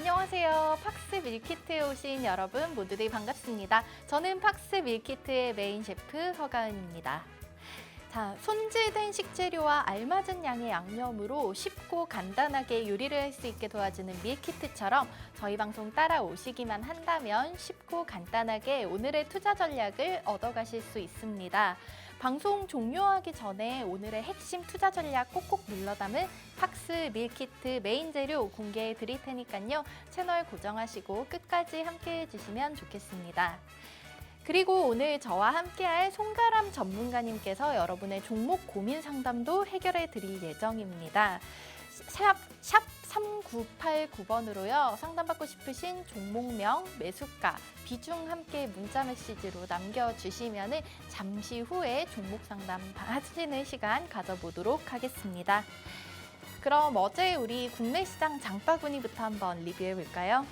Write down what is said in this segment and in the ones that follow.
안녕하세요. 팍스 밀키트에 오신 여러분 모두들 반갑습니다. 저는 팍스 밀키트의 메인 셰프 허가은입니다. 자, 손질된 식재료와 알맞은 양의 양념으로 쉽고 간단하게 요리를 할 수 있게 도와주는 밀키트처럼 저희 방송 따라오시기만 한다면 쉽고 간단하게 오늘의 투자 전략을 얻어가실 수 있습니다. 방송 종료하기 전에 오늘의 핵심 투자 전략 꼭꼭 눌러 담은 팍스 밀키트 메인 재료 공개해 드릴 테니까요. 채널 고정하시고 끝까지 함께 해주시면 좋겠습니다. 그리고 오늘 저와 함께할 송가람 전문가님께서 여러분의 종목 고민 상담도 해결해 드릴 예정입니다. 샵 3989번으로요. 상담받고 싶으신 종목명, 매수가, 비중 함께 문자 메시지로 남겨주시면 잠시 후에 종목 상담 하시는 시간 가져보도록 하겠습니다. 그럼 어제 우리 국내 시장 장바구니부터 한번 리뷰해 볼까요?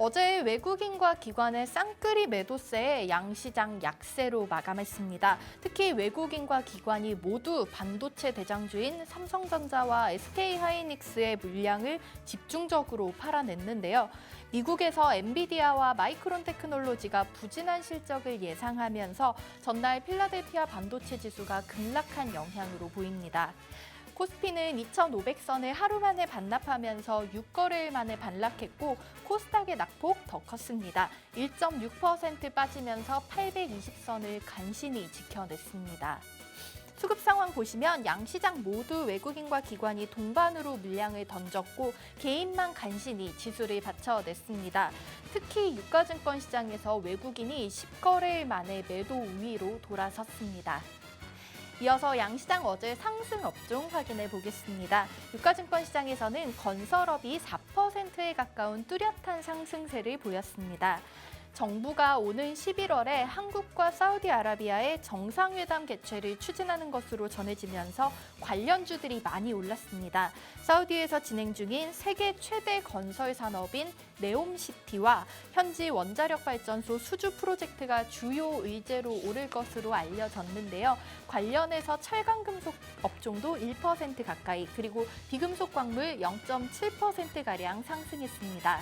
어제 외국인과 기관의 쌍끌이 매도세에 양시장 약세로 마감했습니다. 특히 외국인과 기관이 모두 반도체 대장주인 삼성전자와 SK하이닉스의 물량을 집중적으로 팔아냈는데요. 미국에서 엔비디아와 마이크론 테크놀로지가 부진한 실적을 예상하면서 전날 필라델피아 반도체 지수가 급락한 영향으로 보입니다. 코스피는 2,500선을 하루 만에 반납하면서 6거래일 만에 반락했고 코스닥의 낙폭 더 컸습니다. 1.6% 빠지면서 820선을 간신히 지켜냈습니다. 수급 상황 보시면 양시장 모두 외국인과 기관이 동반으로 물량을 던졌고 개인만 간신히 지수를 받쳐냈습니다. 특히 유가증권 시장에서 외국인이 10거래일 만에 매도 우위로 돌아섰습니다. 이어서 양시장 어제 상승 업종 확인해 보겠습니다. 유가증권 시장에서는 건설업이 4%에 가까운 뚜렷한 상승세를 보였습니다. 정부가 오는 11월에 한국과 사우디아라비아의 정상회담 개최를 추진하는 것으로 전해지면서 관련주들이 많이 올랐습니다. 사우디에서 진행 중인 세계 최대 건설 산업인 네옴시티와 현지 원자력 발전소 수주 프로젝트가 주요 의제로 오를 것으로 알려졌는데요. 관련해서 철강금속 업종도 1% 가까이 그리고 비금속 광물 0.7%가량 상승했습니다.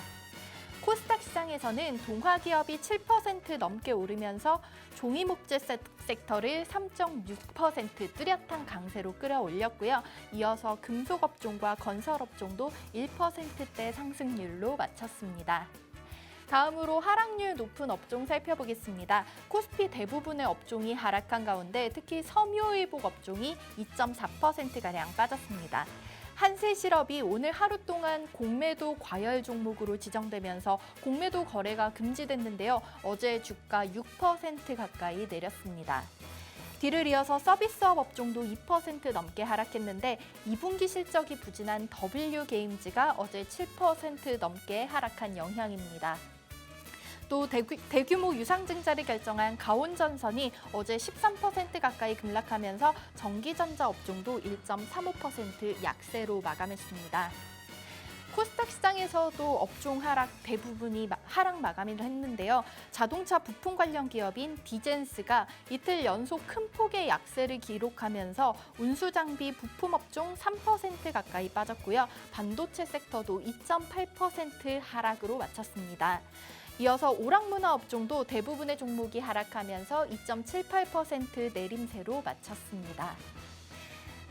코스닥 시장에서는 동화기업이 7% 넘게 오르면서 종이목재 섹터를 3.6% 뚜렷한 강세로 끌어올렸고요. 이어서 금속업종과 건설업종도 1%대 상승률로 마쳤습니다. 다음으로 하락률 높은 업종 살펴보겠습니다. 코스피 대부분의 업종이 하락한 가운데 특히 섬유의복 업종이 2.4%가량 빠졌습니다. 한세실업이 오늘 하루 동안 공매도 과열 종목으로 지정되면서 공매도 거래가 금지됐는데요. 어제 주가 6% 가까이 내렸습니다. 뒤를 이어서 서비스업 업종도 2% 넘게 하락했는데 2분기 실적이 부진한 W게임즈가 어제 7% 넘게 하락한 영향입니다. 또 대규모 유상증자를 결정한 가온전선이 어제 13% 가까이 급락하면서 전기전자 업종도 1.35% 약세로 마감했습니다. 코스닥 시장에서도 업종 하락 대부분이 하락 마감을 했는데요. 자동차 부품 관련 기업인 디젠스가 이틀 연속 큰 폭의 약세를 기록하면서 운수장비 부품 업종 3% 가까이 빠졌고요. 반도체 섹터도 2.8% 하락으로 마쳤습니다. 이어서 오락문화 업종도 대부분의 종목이 하락하면서 2.78% 내림세로 마쳤습니다.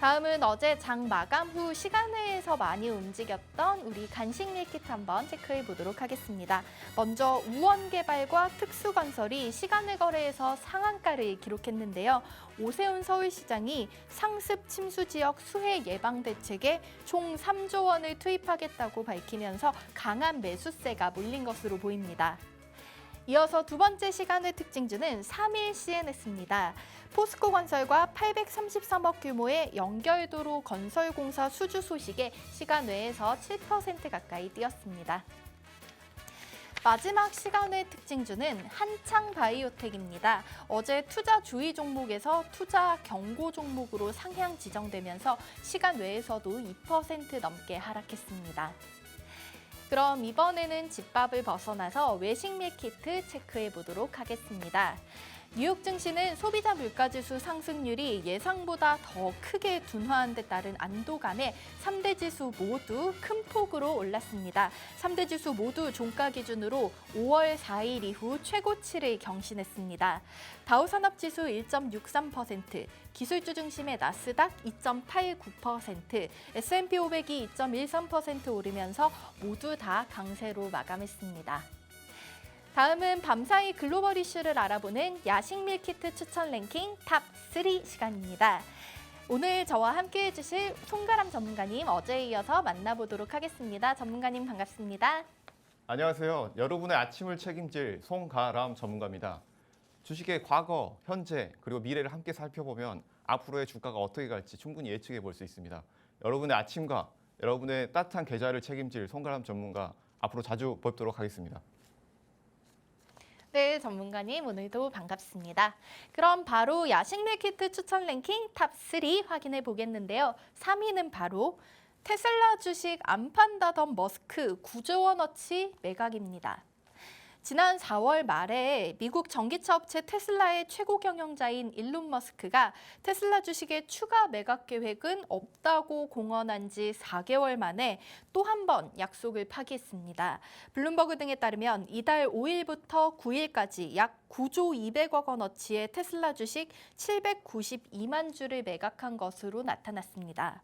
다음은 어제 장 마감 후 시간외에서 많이 움직였던 우리 간식 밀키트 한번 체크해 보도록 하겠습니다. 먼저 우원개발과 특수건설이 시간외 거래에서 상한가를 기록했는데요. 오세훈 서울시장이 상습 침수 지역 수해 예방 대책에 총 3조 원을 투입하겠다고 밝히면서 강한 매수세가 몰린 것으로 보입니다. 이어서 두 번째 시간의 특징주는 3일 CNS입니다. 포스코건설과 833억 규모의 연결도로 건설공사 수주 소식에 시간 외에서 7% 가까이 뛰었습니다. 마지막 시간의 특징주는 한창바이오텍입니다. 어제 투자 주의 종목에서 투자 경고 종목으로 상향 지정되면서 시간 외에서도 2% 넘게 하락했습니다. 그럼 이번에는 집밥을 벗어나서 외식 밀키트 체크해 보도록 하겠습니다. 뉴욕 증시는 소비자 물가지수 상승률이 예상보다 더 크게 둔화한 데 따른 안도감에 3대 지수 모두 큰 폭으로 올랐습니다. 3대 지수 모두 종가 기준으로 5월 4일 이후 최고치를 경신했습니다. 다우산업지수 1.63%, 기술주 중심의 나스닥 2.89%, S&P 500이 2.13% 오르면서 모두 다 강세로 마감했습니다. 다음은 밤사이 글로벌 이슈를 알아보는 야식 밀키트 추천 랭킹 탑3 시간입니다. 오늘 저와 함께해 주실 송가람 전문가님 어제에 이어서 만나보도록 하겠습니다. 전문가님 반갑습니다. 안녕하세요. 여러분의 아침을 책임질 송가람 전문가입니다. 주식의 과거, 현재, 그리고 미래를 함께 살펴보면 앞으로의 주가가 어떻게 갈지 충분히 예측해 볼 수 있습니다. 여러분의 아침과 여러분의 따뜻한 계좌를 책임질 송가람 전문가 앞으로 자주 뵙도록 하겠습니다. 네, 전문가님 오늘도 반갑습니다. 그럼 바로 야식 밀키트 추천 랭킹 탑3 확인해 보겠는데요. 3위는 바로 테슬라 주식 안 판다던 머스크 9조 원어치 매각입니다. 지난 4월 말에 미국 전기차 업체 테슬라의 최고 경영자인 일론 머스크가 테슬라 주식의 추가 매각 계획은 없다고 공언한 지 4개월 만에 또 한 번 약속을 파기했습니다. 블룸버그 등에 따르면 이달 5일부터 9일까지 약 9조 200억 원어치의 테슬라 주식 792만 주를 매각한 것으로 나타났습니다.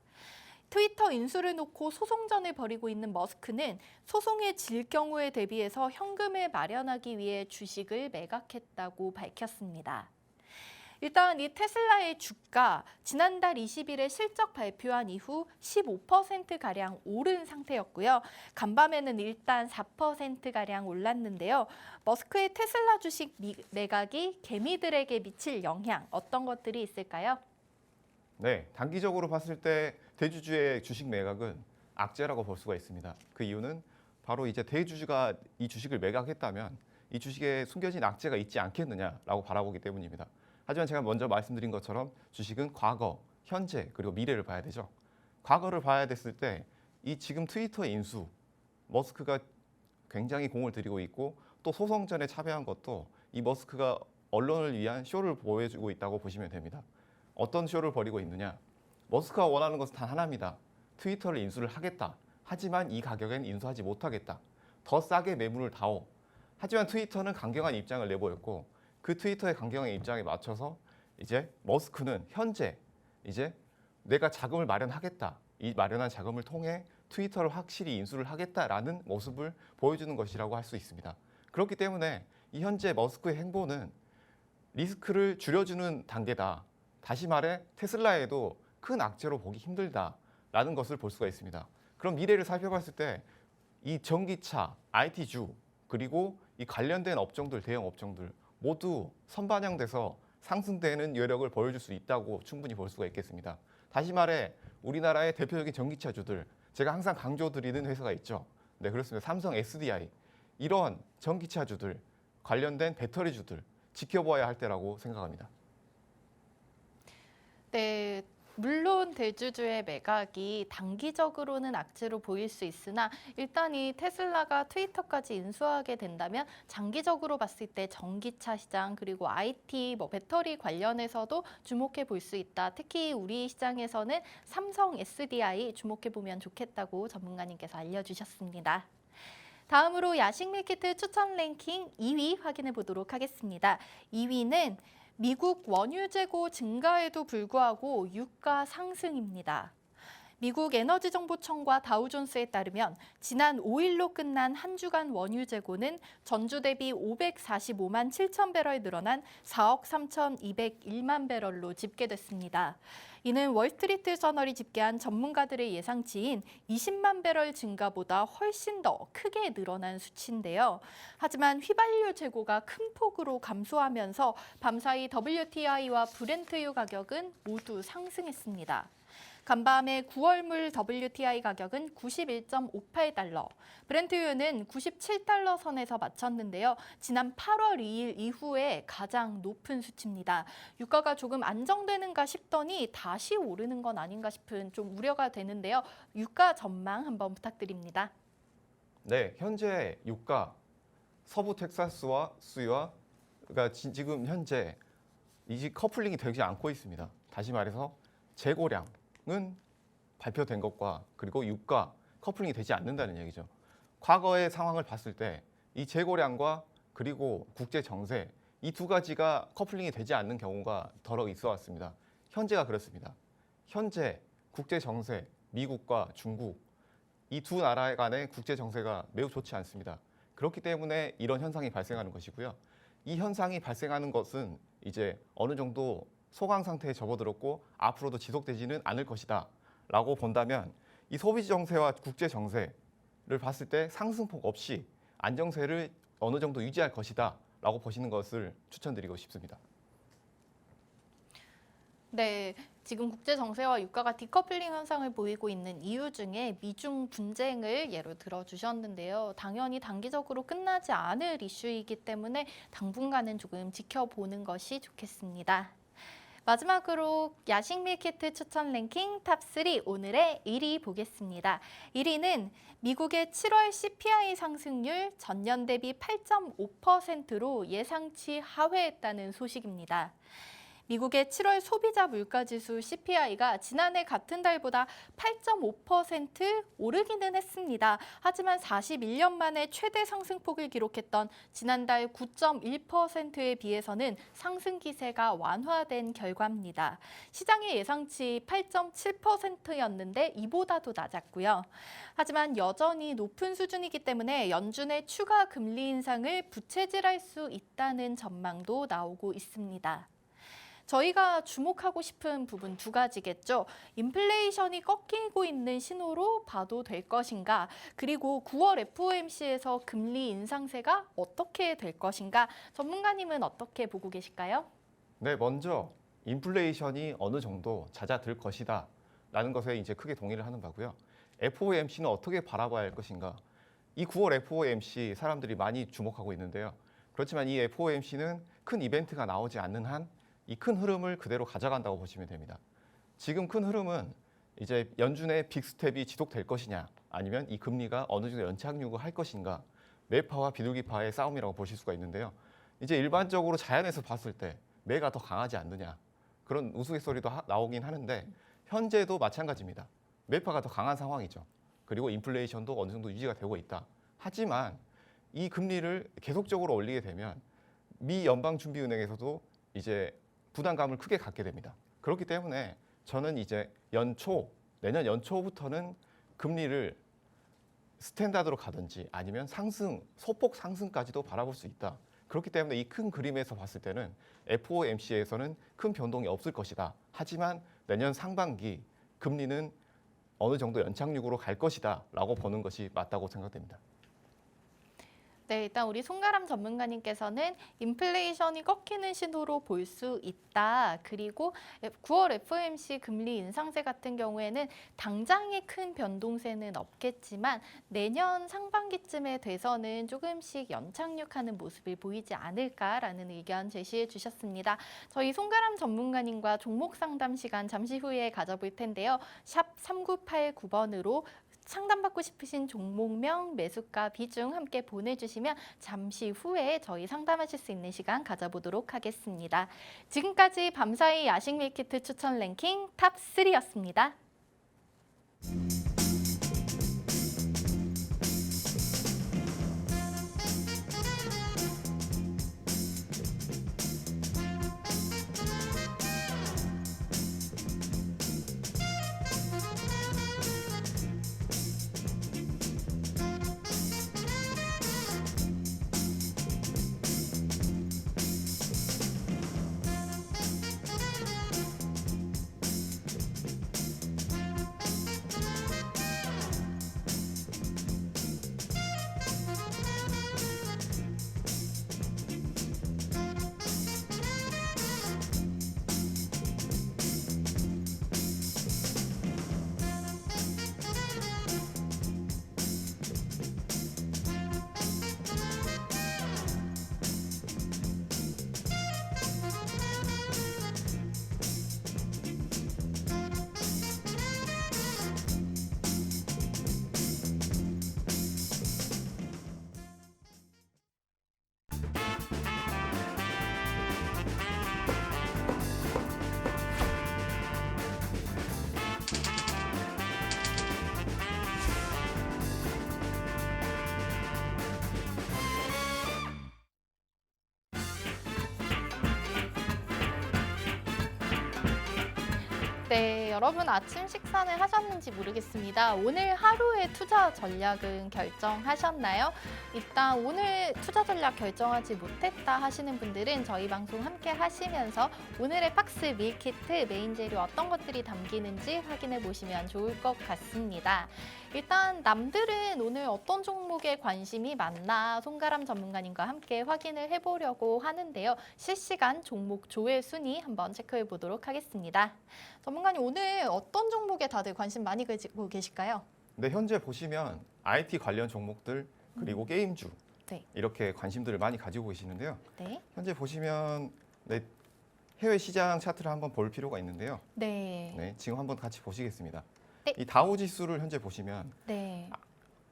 트위터 인수를 놓고 소송전을 벌이고 있는 머스크는 소송에 질 경우에 대비해서 현금을 마련하기 위해 주식을 매각했다고 밝혔습니다. 일단 이 테슬라의 주가 지난달 20일에 실적 발표한 이후 15%가량 오른 상태였고요. 간밤에는 일단 4%가량 올랐는데요. 머스크의 테슬라 주식 매각이 개미들에게 미칠 영향 어떤 것들이 있을까요? 네, 단기적으로 봤을 때 대주주의 주식 매각은 악재라고 볼 수가 있습니다. 그 이유는 바로 이제 대주주가 이 주식을 매각했다면 이 주식에 숨겨진 악재가 있지 않겠느냐라고 바라보기 때문입니다. 하지만 제가 먼저 말씀드린 것처럼 주식은 과거, 현재, 그리고 미래를 봐야 되죠. 과거를 봐야 됐을 때 이 지금 트위터 인수, 머스크가 굉장히 공을 들이고 있고 또 소송전에 참여한 것도 이 머스크가 언론을 위한 쇼를 보여주고 있다고 보시면 됩니다. 어떤 쇼를 벌이고 있느냐? 머스크가 원하는 것은 단 하나입니다. 트위터를 인수를 하겠다. 하지만 이 가격엔 인수하지 못하겠다. 더 싸게 매물을 다오. 하지만 트위터는 강경한 입장을 내보였고 그 트위터의 강경한 입장에 맞춰서 이제 머스크는 현재 이제 내가 자금을 마련하겠다. 이 마련한 자금을 통해 트위터를 확실히 인수를 하겠다라는 모습을 보여주는 것이라고 할 수 있습니다. 그렇기 때문에 이 현재 머스크의 행보는 리스크를 줄여주는 단계다. 다시 말해 테슬라에도 큰 악재로 보기 힘들다라는 것을 볼 수가 있습니다. 그럼 미래를 살펴봤을 때 이 전기차, IT주 그리고 이 관련된 업종들, 대형 업종들 모두 선반영돼서 상승되는 여력을 보여줄 수 있다고 충분히 볼 수가 있겠습니다. 다시 말해 우리나라의 대표적인 전기차주들 제가 항상 강조드리는 회사가 있죠. 네, 그렇습니다. 삼성 SDI 이런 전기차주들 관련된 배터리주들 지켜봐야 할 때라고 생각합니다. 네, 물론 대주주의 매각이 단기적으로는 악재로 보일 수 있으나 일단 이 테슬라가 트위터까지 인수하게 된다면 장기적으로 봤을 때 전기차 시장 그리고 IT, 배터리 관련해서도 주목해 볼 수 있다. 특히 우리 시장에서는 삼성 SDI 주목해 보면 좋겠다고 전문가님께서 알려주셨습니다. 다음으로 야식 밀키트 추천 랭킹 2위 확인해 보도록 하겠습니다. 2위는 미국 원유 재고 증가에도 불구하고 유가 상승입니다. 미국 에너지정보청과 다우존스에 따르면 지난 5일로 끝난 한 주간 원유 재고는 전주 대비 545만 7천 배럴 늘어난 4억 3,201만 배럴로 집계됐습니다. 이는 월스트리트 저널이 집계한 전문가들의 예상치인 20만 배럴 증가보다 훨씬 더 크게 늘어난 수치인데요. 하지만 휘발유 재고가 큰 폭으로 감소하면서 밤사이 WTI와 브렌트유 가격은 모두 상승했습니다. 간밤에 9월물 WTI 가격은 91.58달러, 브렌트유는 97달러 선에서 마쳤는데요. 지난 8월 2일 이후에 가장 높은 수치입니다. 유가가 조금 안정되는가 싶더니 다시 오르는 건 아닌가 싶은 좀 우려가 되는데요. 유가 전망 한번 부탁드립니다. 네, 현재 유가 서부 텍사스와 지금 현재 이 커플링이 되지 않고 있습니다. 다시 말해서 재고량은 발표된 것과 그리고 유가 커플링이 되지 않는다는 얘기죠. 과거의 상황을 봤을 때 이 재고량과 그리고 국제 정세 이 두 가지가 커플링이 되지 않는 경우가 더러 있어 왔습니다. 현재가 그렇습니다. 현재 국제 정세 미국과 중국 이 두 나라 간의 국제 정세가 매우 좋지 않습니다. 그렇기 때문에 이런 현상이 발생하는 것이고요. 이 현상이 발생하는 것은 이제 어느 정도 소강 상태에 접어들었고 앞으로도 지속되지는 않을 것이다 라고 본다면 이 소비 정세와 국제 정세를 봤을 때 상승폭 없이 안정세를 어느 정도 유지할 것이다 라고 보시는 것을 추천드리고 싶습니다. 네, 지금 국제 정세와 유가가 디커플링 현상을 보이고 있는 이유 중에 미중 분쟁을 예로 들어주셨는데요. 당연히 단기적으로 끝나지 않을 이슈이기 때문에 당분간은 조금 지켜보는 것이 좋겠습니다. 마지막으로 야식 밀키트 추천 랭킹 탑3 오늘의 1위 보겠습니다. 1위는 미국의 7월 CPI 상승률 전년 대비 8.5%로 예상치 하회했다는 소식입니다. 미국의 7월 소비자 물가지수 CPI가 지난해 같은 달보다 8.5% 오르기는 했습니다. 하지만 41년 만에 최대 상승폭을 기록했던 지난달 9.1%에 비해서는 상승 기세가 완화된 결과입니다. 시장의 예상치 8.7%였는데 이보다도 낮았고요. 하지만 여전히 높은 수준이기 때문에 연준의 추가 금리 인상을 부채질할 수 있다는 전망도 나오고 있습니다. 저희가 주목하고 싶은 부분 두 가지겠죠. 인플레이션이 꺾이고 있는 신호로 봐도 될 것인가, 그리고 9월 FOMC에서 금리 인상세가 어떻게 될 것인가, 전문가님은 어떻게 보고 계실까요? 네, 먼저 인플레이션이 어느 정도 잦아들 것이다 라는 것에 이제 크게 동의를 하는 바고요. FOMC는 어떻게 바라봐야 할 것인가? 이 9월 FOMC 사람들이 많이 주목하고 있는데요. 그렇지만 이 FOMC는 큰 이벤트가 나오지 않는 한 이 큰 흐름을 그대로 가져간다고 보시면 됩니다. 지금 큰 흐름은 이제 연준의 빅스텝이 지속될 것이냐, 아니면 이 금리가 어느 정도 연착륙을 할 것인가, 매파와 비둘기파의 싸움이라고 보실 수가 있는데요. 이제 일반적으로 자연에서 봤을 때 매가 더 강하지 않느냐, 그런 우스갯소리도 나오긴 하는데 현재도 마찬가지입니다. 매파가 더 강한 상황이죠. 그리고 인플레이션도 어느 정도 유지가 되고 있다. 하지만 이 금리를 계속적으로 올리게 되면 미 연방준비은행에서도 이제 부담감을 크게 갖게 됩니다. 그렇기 때문에 저는 이제 내년 연초부터는 금리를 스탠다드로 가든지 아니면 소폭 상승까지도 바라볼 수 있다. 그렇기 때문에 이 큰 그림에서 봤을 때는 FOMC에서는 큰 변동이 없을 것이다. 하지만 내년 상반기 금리는 어느 정도 연착륙으로 갈 것이다 라고 보는 것이 맞다고 생각됩니다. 네, 일단 우리 송가람 전문가님께서는 인플레이션이 꺾이는 신호로 볼 수 있다. 그리고 9월 FOMC 금리 인상세 같은 경우에는 당장의 큰 변동세는 없겠지만 내년 상반기쯤에 돼서는 조금씩 연착륙하는 모습을 보이지 않을까라는 의견 제시해 주셨습니다. 저희 송가람 전문가님과 종목 상담 시간 잠시 후에 가져볼 텐데요. 샵 3989번으로 상담받고 싶으신 종목명, 매수가, 비중 함께 보내주시면 잠시 후에 저희 상담하실 수 있는 시간 가져보도록 하겠습니다. 지금까지 밤사이 야식 밀키트 추천 랭킹 탑3였습니다. 네, 여러분 아침 식사는 하셨는지 모르겠습니다. 오늘 하루의 투자 전략은 결정하셨나요? 일단 오늘 투자 전략 결정하지 못했다 하시는 분들은 저희 방송 함께 하시면서 오늘의 팍스 밀키트 메인 재료 어떤 것들이 담기는지 확인해 보시면 좋을 것 같습니다. 일단 남들은 오늘 어떤 종목에 관심이 많나 송가람 전문가님과 함께 확인을 해보려고 하는데요. 실시간 종목 조회 순위 한번 체크해 보도록 하겠습니다. 전문가님 오늘 어떤 종목에 다들 관심 많이 가지고 계실까요? 네, 현재 보시면 IT 관련 종목들 그리고 게임주 네. 이렇게 관심들을 많이 가지고 계시는데요. 네. 현재 보시면 네, 해외 시장 차트를 한번 볼 필요가 있는데요. 네. 네, 지금 한번 같이 보시겠습니다. 네. 이 다우 지수를 현재 보시면 네.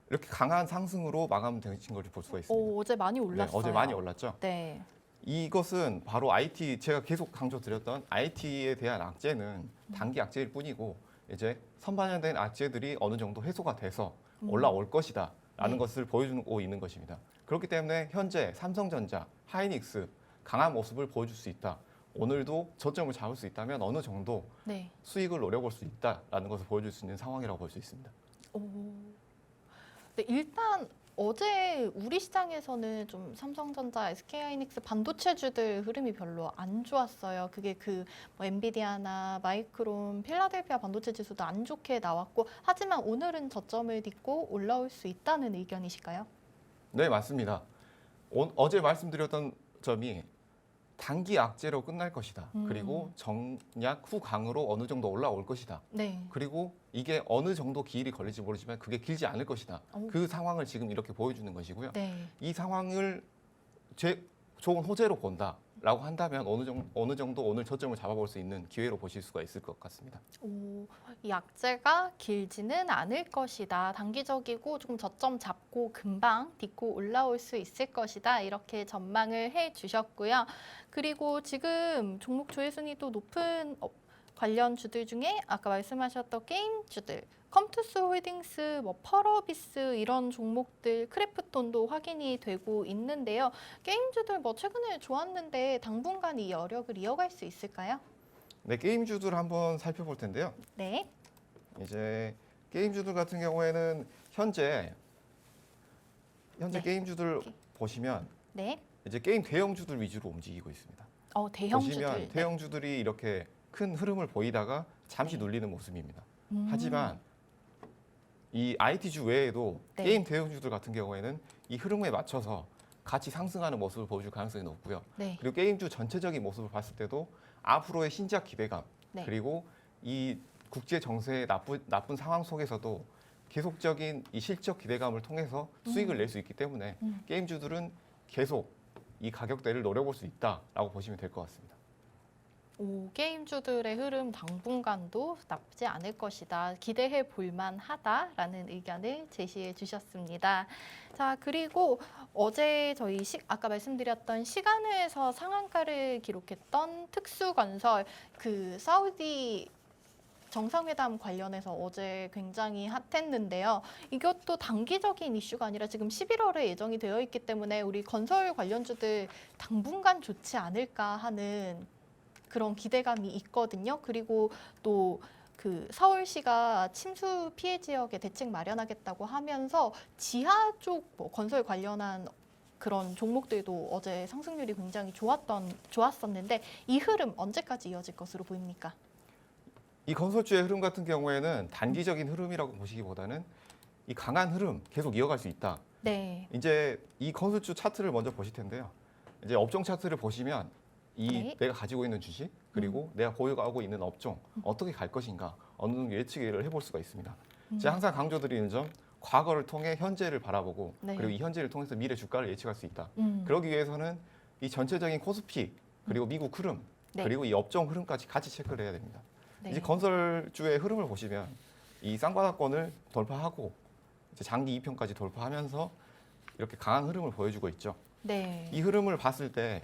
이렇게 강한 상승으로 마감되신 걸 볼 수가 있습니다. 오, 어제 많이 네, 올랐어요. 어제 많이 올랐죠. 네. 이것은 바로 IT 제가 계속 강조드렸던 IT에 대한 악재는 단기 악재일 뿐이고 이제 선반영된 악재들이 어느 정도 해소가 돼서 올라올 것이다라는 네. 것을 보여주고 있는 것입니다. 그렇기 때문에 현재 삼성전자, 하이닉스 강한 모습을 보여줄 수 있다. 오늘도 저점을 잡을 수 있다면 어느 정도 네. 수익을 노려볼 수 있다라는 것을 보여줄 수 있는 상황이라고 볼 수 있습니다. 오. 네, 일단 어제 우리 시장에서는 좀 삼성전자, SK하이닉스 반도체주들 흐름이 별로 안 좋았어요. 그게 뭐 엔비디아나 마이크론, 필라델피아 반도체 지수도 안 좋게 나왔고 하지만 오늘은 저점을 딛고 올라올 수 있다는 의견이실까요? 네, 맞습니다. 어제 말씀드렸던 점이 단기 악재로 끝날 것이다. 그리고 정약 후강으로 어느 정도 올라올 것이다. 네. 그리고 이게 어느 정도 기일이 걸릴지 모르지만 그게 길지 않을 것이다. 오. 그 상황을 지금 이렇게 보여주는 것이고요. 네. 이 상황을 좋은 호재로 본다라고 한다면 어느 정도 오늘 저점을 잡아볼 수 있는 기회로 보실 수가 있을 것 같습니다. 오, 이 악재가 길지는 않을 것이다. 단기적이고 조금 저점 잡고 금방 딛고 올라올 수 있을 것이다. 이렇게 전망을 해 주셨고요. 그리고 지금 종목 조회 순위도 높은 관련 주들 중에 아까 말씀하셨던 게임주들, 컴투스 홀딩스, 뭐 펄어비스 이런 종목들, 크래프톤도 확인이 되고 있는데요. 게임주들 뭐 최근에 좋았는데 당분간 이 여력을 이어갈 수 있을까요? 네, 게임주들 한번 살펴볼 텐데요. 네. 이제 게임주들 같은 경우에는 현재 네. 게임주들 보시면 네. 이제 게임 대형주들 위주로 움직이고 있습니다. 대형주들. 보시면 대형주들이 이렇게 큰 흐름을 보이다가 잠시 네. 눌리는 모습입니다. 음. 하지만 이 IT주 외에도 네. 게임 대형주들 같은 경우에는 이 흐름에 맞춰서 같이 상승하는 모습을 보여줄 가능성이 높고요. 네. 그리고 게임주 전체적인 모습을 봤을 때도 앞으로의 신작 기대감 네. 그리고 이 국제 정세의 나쁜 상황 속에서도 계속적인 이 실적 기대감을 통해서 수익을 낼 수 있기 때문에 게임주들은 계속 이 가격대를 노려볼 수 있다라고 보시면 될 것 같습니다. 오, 게임주들의 흐름 당분간도 나쁘지 않을 것이다. 기대해 볼 만하다라는 의견을 제시해 주셨습니다. 자, 그리고 어제 저희 아까 말씀드렸던 시간회에서 상한가를 기록했던 특수건설 사우디 정상회담 관련해서 어제 굉장히 핫했는데요. 이것도 단기적인 이슈가 아니라 지금 11월에 예정이 되어 있기 때문에 우리 건설 관련주들 당분간 좋지 않을까 하는 그런 기대감이 있거든요. 그리고 또 서울시가 침수 피해 지역에 대책 마련하겠다고 하면서 지하 쪽 뭐 건설 관련한 그런 종목들도 어제 상승률이 굉장히 좋았었는데 이 흐름 언제까지 이어질 것으로 보입니까? 이 건설주의 흐름 같은 경우에는 단기적인 흐름이라고 보시기보다는 이 강한 흐름 계속 이어갈 수 있다. 네. 이제 이 건설주 차트를 먼저 보실 텐데요. 이제 업종 차트를 보시면 네. 내가 가지고 있는 주식 그리고 내가 보유하고 있는 업종 어떻게 갈 것인가 어느 정도 예측을 해볼 수가 있습니다. 제가 항상 강조드리는 점 과거를 통해 현재를 바라보고 네. 그리고 이 현재를 통해서 미래 주가를 예측할 수 있다. 음. 그러기 위해서는 이 전체적인 코스피 그리고 미국 흐름 네. 그리고 이 업종 흐름까지 같이 체크를 해야 됩니다. 네. 이제 건설주의 흐름을 보시면 이 쌍바닥권을 돌파하고 이제 장기 2편까지 돌파하면서 이렇게 강한 흐름을 보여주고 있죠. 네. 이 흐름을 봤을 때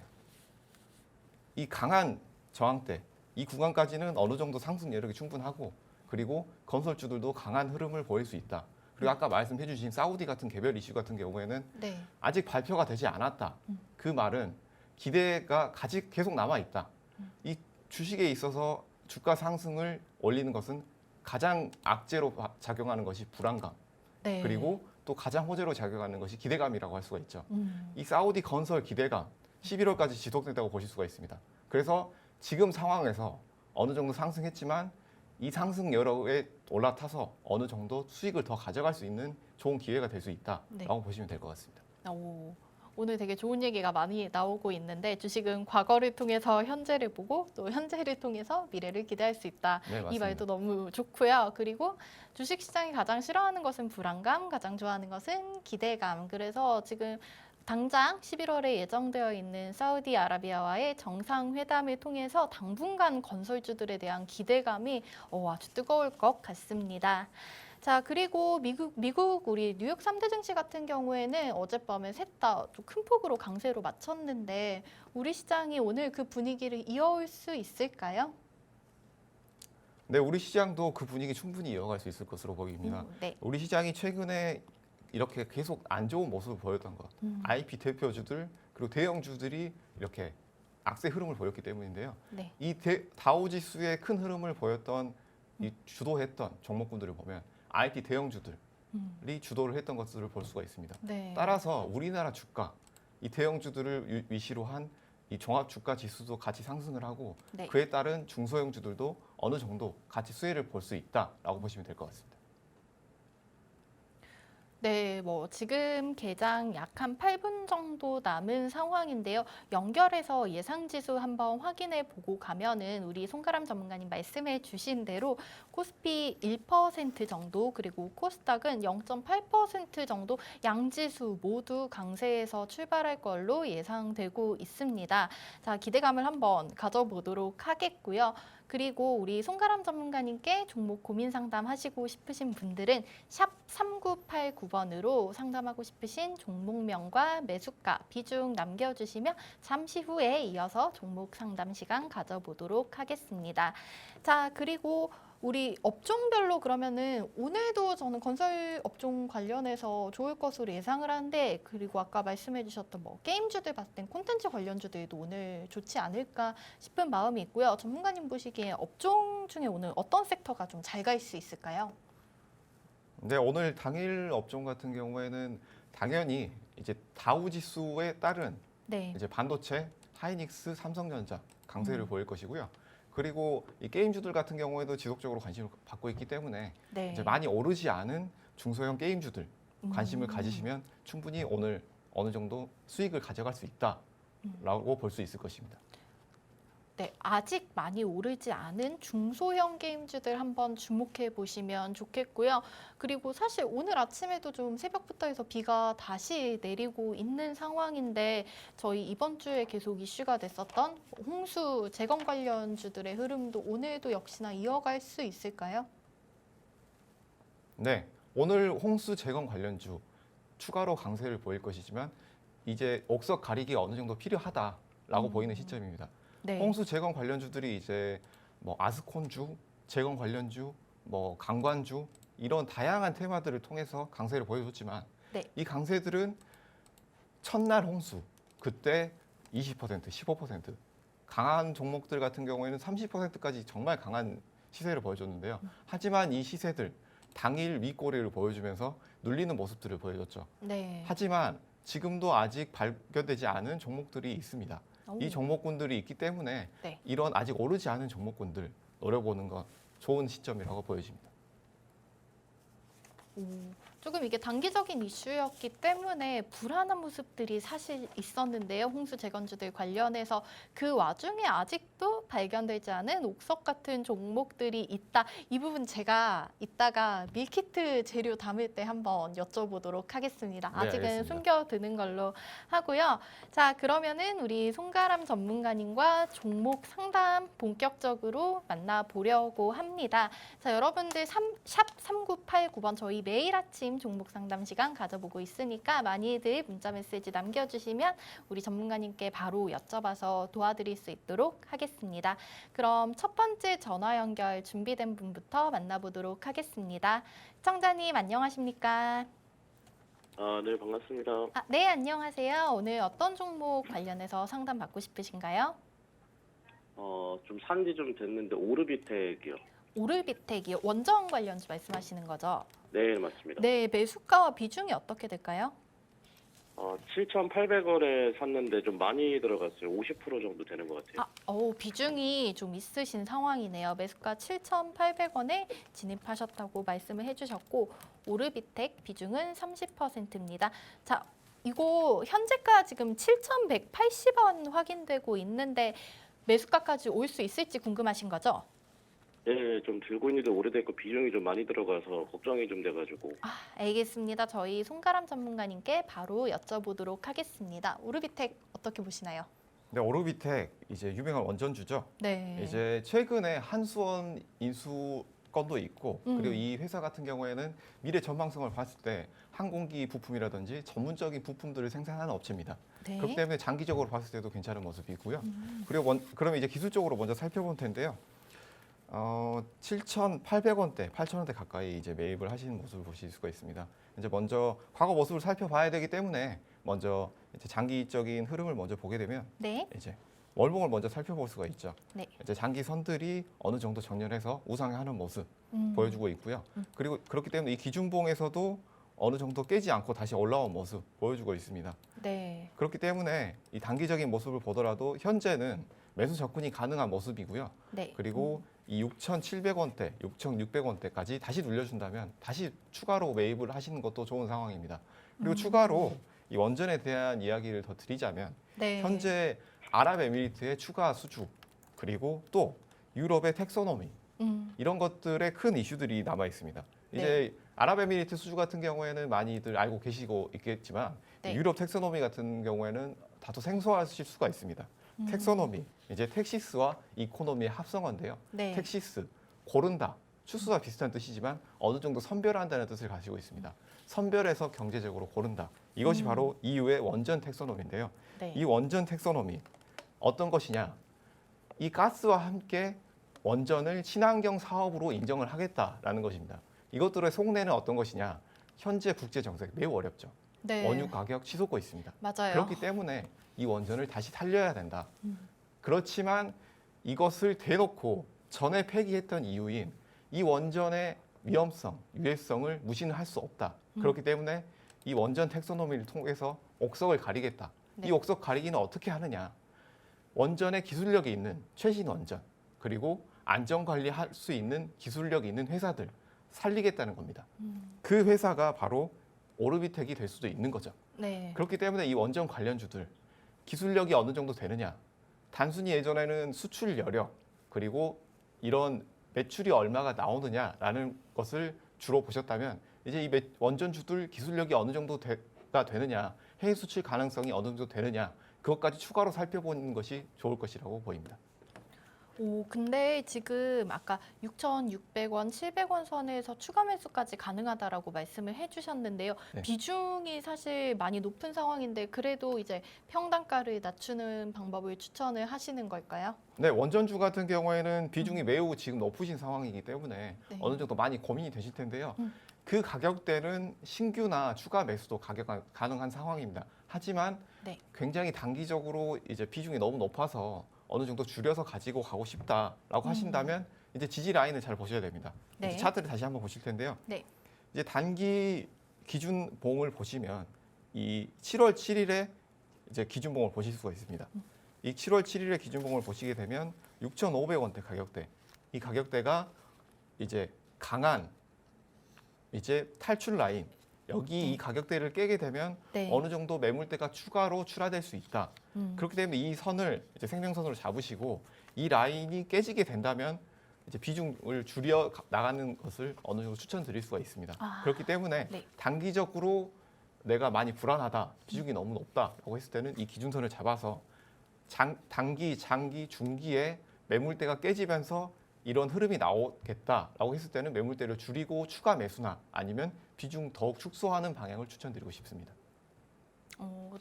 이 강한 저항대 이 구간까지는 어느 정도 상승 여력이 충분하고 그리고 건설주들도 강한 흐름을 보일 수 있다. 그리고 아까 말씀해 주신 사우디 같은 개별 이슈 같은 경우에는 네. 아직 발표가 되지 않았다. 그 말은 기대가 계속 남아 있다. 이 주식에 있어서 주가 상승을 올리는 것은 가장 악재로 작용하는 것이 불안감, 네. 그리고 또 가장 호재로 작용하는 것이 기대감이라고 할 수가 있죠. 음. 이 사우디 건설 기대감 11월까지 지속된다고 보실 수가 있습니다. 그래서 지금 상황에서 어느 정도 상승했지만 이 상승 여력에 올라타서 어느 정도 수익을 더 가져갈 수 있는 좋은 기회가 될 수 있다라고 네. 보시면 될 것 같습니다. 오, 오늘 되게 좋은 얘기가 많이 나오고 있는데 주식은 과거를 통해서 현재를 보고 또 현재를 통해서 미래를 기대할 수 있다. 네, 맞습니다. 이 말도 너무 좋고요. 그리고 주식시장이 가장 싫어하는 것은 불안감, 가장 좋아하는 것은 기대감. 그래서 지금 당장 11월에 예정되어 있는 사우디아라비아와의 정상회담을 통해서 당분간 건설주들에 대한 기대감이 아주 뜨거울 것 같습니다. 자, 그리고 미국 우리 뉴욕 3대 증시 같은 경우에는 어젯밤에 셋 다 좀 큰 폭으로 강세로 마쳤는데 우리 시장이 오늘 그 분위기를 이어올 수 있을까요? 네, 우리 시장도 그 분위기 충분히 이어갈 수 있을 것으로 보입니다. 네. 우리 시장이 최근에 이렇게 계속 안 좋은 모습을 보였던 것, IP 대표주들 그리고 대형주들이 이렇게 악세 흐름을 보였기 때문인데요. 네. 이 다우지수의 큰 흐름을 보였던 이 주도했던 종목군들을 보면 IT 대형주들이 주도를 했던 것들을 볼 수가 있습니다. 네. 따라서 우리나라 주가, 이 대형주들을 위시로 한 이 종합 주가 지수도 같이 상승을 하고 네. 그에 따른 중소형주들도 어느 정도 같이 수혜를 볼 수 있다라고 보시면 될 것 같습니다. 네, 뭐 지금 개장 약 한 8분 정도 남은 상황인데요. 연결해서 예상 지수 한번 확인해 보고 가면은 우리 송가람 전문가님 말씀해 주신 대로 코스피 1% 정도 그리고 코스닥은 0.8% 정도 양지수 모두 강세에서 출발할 걸로 예상되고 있습니다. 자, 기대감을 한번 가져보도록 하겠고요. 그리고 우리 송가람 전문가님께 종목 고민 상담하시고 싶으신 분들은 샵 3989번으로 상담하고 싶으신 종목명과 매수가, 비중 남겨주시면 잠시 후에 이어서 종목 상담 시간 가져보도록 하겠습니다. 자, 그리고 우리 업종별로 그러면은 오늘도 저는 건설 업종 관련해서 좋을 것으로 예상을 하는데 그리고 아까 말씀해 주셨던 뭐 게임주들 봤을 땐 콘텐츠 관련주들도 오늘 좋지 않을까 싶은 마음이 있고요. 전문가님 보시기에 업종 중에 오늘 어떤 섹터가 좀 잘 갈 수 있을까요? 네, 오늘 당일 업종 같은 경우에는 당연히 이제 다우 지수에 따른 네. 이제 반도체, 하이닉스, 삼성전자 강세를 보일 것이고요. 그리고 이 게임주들 같은 경우에도 지속적으로 관심을 받고 있기 때문에 네. 이제 많이 오르지 않은 중소형 게임주들 관심을 가지시면 충분히 오늘 어느 정도 수익을 가져갈 수 있다라고 볼 수 있을 것입니다. 네, 아직 많이 오르지 않은 중소형 게임주들 한번 주목해 보시면 좋겠고요. 그리고 사실 오늘 아침에도 좀 새벽부터 해서 비가 다시 내리고 있는 상황인데 저희 이번 주에 계속 이슈가 됐었던 홍수 재건 관련주들의 흐름도 오늘도 역시나 이어갈 수 있을까요? 네, 오늘 홍수 재건 관련주 추가로 강세를 보일 것이지만 이제 옥석 가리기 어느 정도 필요하다라고 보이는 시점입니다. 네. 홍수 재건 관련주들이 이제 뭐 아스콘주, 재건 관련주, 뭐 강관주 이런 다양한 테마들을 통해서 강세를 보여줬지만 네. 이 강세들은 첫날 홍수 그때 20%, 15% 강한 종목들 같은 경우에는 30%까지 정말 강한 시세를 보여줬는데요. 하지만 이 시세들 당일 윗꼬리를 보여주면서 눌리는 모습들을 보여줬죠. 네. 하지만 지금도 아직 발견되지 않은 종목들이 있습니다. 이 종목군들이 있기 때문에 네. 이런 아직 오르지 않은 종목군들 노려보는 건 좋은 시점이라고 보여집니다. 조금 이게 단기적인 이슈였기 때문에 불안한 모습들이 사실 있었는데요. 홍수 재건주들 관련해서 그 와중에 아직도 발견되지 않은 옥석 같은 종목들이 있다. 이 부분 제가 이따가 밀키트 재료 담을 때 한번 여쭤보도록 하겠습니다. 네, 아직은 알겠습니다. 숨겨두는 걸로 하고요. 자, 그러면은 우리 송가람 전문가님과 종목 상담 본격적으로 만나보려고 합니다. 자, 여러분들 샵 3989번 저희 매일 아침 종목 상담 시간 가져보고 있으니까 많이들 문자 메시지 남겨주시면 우리 전문가님께 바로 여쭤봐서 도와드릴 수 있도록 하겠습니다. 그럼 첫 번째 전화 연결 준비된 분부터 만나보도록 하겠습니다. 시청자님 안녕하십니까? 네, 반갑습니다. 네, 안녕하세요. 오늘 어떤 종목 관련해서 상담 받고 싶으신가요? 좀 산지 좀 됐는데 오르비텍이요. 오르비텍이 원전 관련주 말씀하시는 거죠? 네, 맞습니다. 네, 매수가와 비중이 어떻게 될까요? 7,800원에 샀는데 좀 많이 들어갔어요. 50% 정도 되는 것 같아요. 비중이 좀 있으신 상황이네요. 매수가 7,800원에 진입하셨다고 말씀을 해주셨고 오르비텍 비중은 30%입니다. 자, 이거 현재가 지금 7,180원 확인되고 있는데 매수가까지 올 수 있을지 궁금하신 거죠? 네, 좀 들고 있는데 오래됐고 비중이 좀 많이 들어가서 걱정이 좀 돼가지고. 알겠습니다. 저희 송가람 전문가님께 바로 여쭤보도록 하겠습니다. 오르비텍 어떻게 보시나요? 네, 오르비텍 이제 유명한 원전주죠. 네. 이제 최근에 한수원 인수 건도 있고 그리고 이 회사 같은 경우에는 미래 전망성을 봤을 때 항공기 부품이라든지 전문적인 부품들을 생산하는 업체입니다. 네. 그렇기 때문에 장기적으로 봤을 때도 괜찮은 모습이고요. 그리고 그러면 이제 기술적으로 먼저 살펴볼 텐데요. 7,800원대, 8,000원대 가까이 이제 매입을 하시는 모습을 보실 수가 있습니다. 이제 먼저 과거 모습을 살펴봐야 되기 때문에 먼저 이제 장기적인 흐름을 먼저 보게 되면 네. 이제 월봉을 먼저 살펴볼 수가 있죠. 네. 이제 장기 선들이 어느 정도 정렬해서 우상향하는 모습 음. 보여주고 있고요. 그리고 그렇기 때문에 이 기준봉에서도 어느 정도 깨지 않고 다시 올라온 모습 보여주고 있습니다. 네. 그렇기 때문에 이 단기적인 모습을 보더라도 현재는 매수 접근이 가능한 모습이고요. 네. 그리고 이 6,700원대, 6,600원대까지 다시 눌려준다면 다시 추가로 매입을 하시는 것도 좋은 상황입니다. 그리고 추가로 이 원전에 대한 이야기를 더 드리자면 네. 현재 아랍에미리트의 추가 수주 그리고 또 유럽의 텍소노미 이런 것들의 큰 이슈들이 남아 있습니다. 이제 아랍에미리트 수주 같은 경우에는 많이들 알고 계시고 있겠지만 네. 유럽 텍소노미 같은 경우에는 다소 생소하실 수가 있습니다. 텍소노미 이제 텍시스와 이코노미의 합성어인데요. 네. 텍시스 고른다 추수와 비슷한 뜻이지만 어느 정도 선별한다는 뜻을 가지고 있습니다. 선별해서 경제적으로 고른다. 이것이 바로 EU의 원전 텍소노미인데요. 네. 이 원전 텍소노미 어떤 것이냐? 이 가스와 함께 원전을 친환경 사업으로 인정을 하겠다라는 것입니다. 이것들의 속내는 어떤 것이냐? 현재 국제 정세 매우 어렵죠. 네. 원유 가격 치솟고 있습니다. 맞아요. 그렇기 때문에 이 원전을 다시 살려야 된다. 그렇지만 이것을 대놓고 전에 폐기했던 이유인 이 원전의 위험성, 유해성을 무시는 할 수 없다. 그렇기 때문에 이 원전 텍소노미를 통해서 옥석을 가리겠다. 네. 이 옥석 가리기는 어떻게 하느냐? 원전의 기술력이 있는 최신 원전 그리고 안전 관리할 수 있는 기술력이 있는 회사들 살리겠다는 겁니다. 그 회사가 바로 오르비텍이 될 수도 있는 거죠. 네. 그렇기 때문에 이 원전 관련주들 기술력이 어느 정도 되느냐? 단순히 예전에는 수출 여력 그리고 이런 매출이 얼마가 나오느냐라는 것을 주로 보셨다면 이제 이 원전주들 기술력이 어느 정도가 되느냐, 해외 수출 가능성이 어느 정도 되느냐 그것까지 추가로 살펴보는 것이 좋을 것이라고 보입니다. 근데 지금 아까 6,600원, 700원 선에서 추가 매수까지 가능하다라고 말씀을 해주셨는데요. 네. 비중이 사실 많이 높은 상황인데 그래도 이제 평단가를 낮추는 방법을 추천을 하시는 걸까요? 네, 원전주 같은 경우에는 비중이 매우 지금 높으신 상황이기 때문에 네. 어느 정도 많이 고민이 되실 텐데요. 그 가격대는 신규나 추가 매수도 가능한 상황입니다. 하지만 네. 굉장히 단기적으로 이제 비중이 너무 높아서 어느 정도 줄여서 가지고 가고 싶다라고 하신다면 이제 지지 라인을 잘 보셔야 됩니다. 네. 이제 차트를 다시 한번 보실 텐데요. 네. 이제 단기 기준봉을 보시면 이 7월 7일에 이제 기준봉을 보실 수가 있습니다. 이 7월 7일에 기준봉을 보시게 되면 6,500원대 가격대. 이 가격대가 이제 강한 이제 탈출 라인. 여기 이 가격대를 깨게 되면 네. 어느 정도 매물대가 추가로 출하될 수 있다. 그렇기 때문에 이 선을 이제 생명선으로 잡으시고 이 라인이 깨지게 된다면 이제 비중을 줄여 나가는 것을 어느 정도 추천드릴 수가 있습니다. 그렇기 때문에 네. 단기적으로 내가 많이 불안하다, 비중이 너무 높다라고 했을 때는 이 기준선을 잡아서 단기, 장기, 중기에 매물대가 깨지면서 이런 흐름이 나오겠다라고 했을 때는 매물대를 줄이고 추가 매수나 아니면 비중 더욱 축소하는 방향을 추천드리고 싶습니다.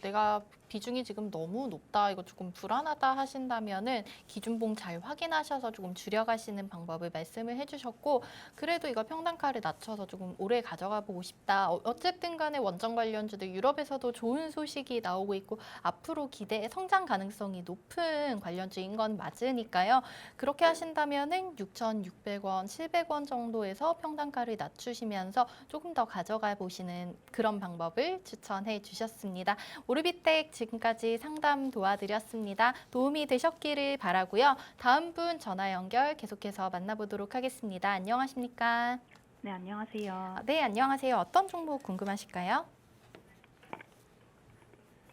내가 비중이 지금 너무 높다, 이거 조금 불안하다 하신다면은 기준봉 잘 확인하셔서 조금 줄여가시는 방법을 말씀을 해주셨고, 그래도 이거 평단가를 낮춰서 조금 오래 가져가 보고 싶다. 어쨌든 간에 원전 관련주들 유럽에서도 좋은 소식이 나오고 있고 앞으로 기대 성장 가능성이 높은 관련주인 건 맞으니까요. 그렇게 하신다면은 6,600원, 700원 정도에서 평단가를 낮추시면서 조금 더 가져가 보시는 그런 방법을 추천해 주셨습니다. 오르비텍 지금까지 상담 도와드렸습니다. 도움이 되셨기를 바라고요. 다음 분 전화 연결 계속해서 만나보도록 하겠습니다. 안녕하십니까? 네, 안녕하세요. 네, 안녕하세요. 어떤 종목 궁금하실까요?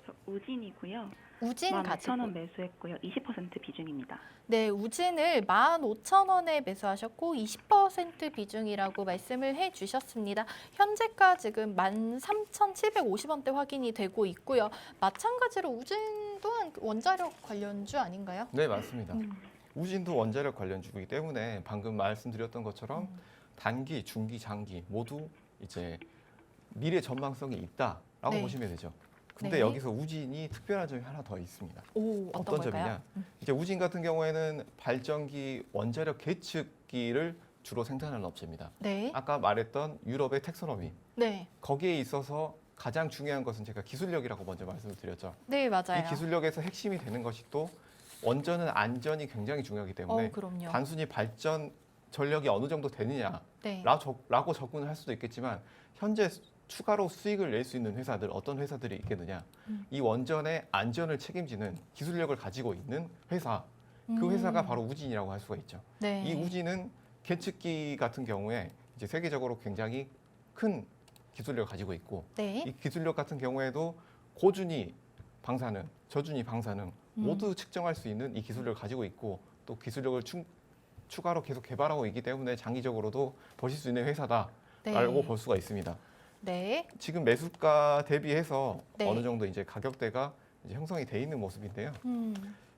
저 우진이고요. 우진 가지고. 15,000원 매수했고요. 20% 비중입니다. 네, 우진을 15,000원에 매수하셨고 20% 비중이라고 말씀을 해주셨습니다. 현재가 지금 13,750원대 확인이 되고 있고요. 마찬가지로 우진 또한 원자력 관련주 아닌가요? 네, 맞습니다. 음. 우진도 원자력 관련주이기 때문에 방금 말씀드렸던 것처럼 단기, 중기, 장기 모두 이제 미래 전망성이 있다라고 네. 보시면 되죠. 근데 네. 여기서 우진이 특별한 점이 하나 더 있습니다. 오, 어떤 걸까요? 점이냐? 이제 우진 같은 경우에는 발전기, 원자력 계측기를 주로 생산하는 업체입니다. 네, 아까 말했던 유럽의 텍소노미 네, 거기에 있어서 가장 중요한 것은 제가 기술력이라고 먼저 말씀을 드렸죠. 네, 맞아요. 이 기술력에서 핵심이 되는 것이 또 원전은 안전이 굉장히 중요하기 때문에 그럼요. 단순히 발전 전력이 어느 정도 되느냐라고 네, 접근을 할 수도 있겠지만 현재 추가로 수익을 낼 수 있는 회사들 어떤 회사들이 있겠느냐. 이 원전의 안전을 책임지는 기술력을 가지고 있는 회사 그 회사가 바로 우진이라고 할 수가 있죠. 네. 이 우진은 계측기 같은 경우에 이제 세계적으로 굉장히 큰 기술력을 가지고 있고 네, 이 기술력 같은 경우에도 고준위 방사능, 저준위 방사능 모두 측정할 수 있는 이 기술력을 가지고 있고 또 기술력을 추가로 계속 개발하고 있기 때문에 장기적으로도 보실 수 있는 회사다라고 네. 볼 수가 있습니다. 네, 지금 매수가 대비해서 네. 어느 정도 이제 가격대가 이제 형성이 돼 있는 모습인데요. 음,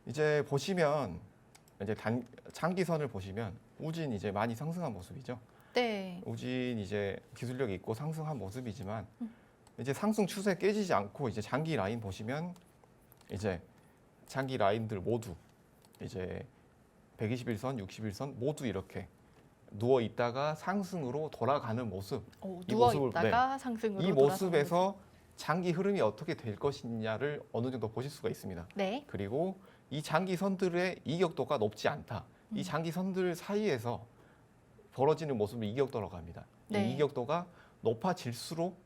이제 보시면 이제 장기선을 보시면 우진 이제 많이 상승한 모습이죠. 네, 우진 이제 기술력이 있고 상승한 모습이지만 이제 상승 추세 깨지지 않고 이제 장기 라인 보시면 이제 장기 라인들 모두 이제 121선, 61선 모두 이렇게 누워 있다가 상승으로 돌아가는 모습. 이 누워 모습을- 있다가 상승으로 이 돌아서는 모습에서 장기 흐름이 어떻게 될 것이냐를 어느 정도 보실 수가 있습니다. 모습. 네, 그리고 이 장기 선들의 이격도가 높지 않다. 이 장기 선들 사이에서 벌어지는 모습을 이격도라고 합니다. 네. 이 이격도가 높아질수록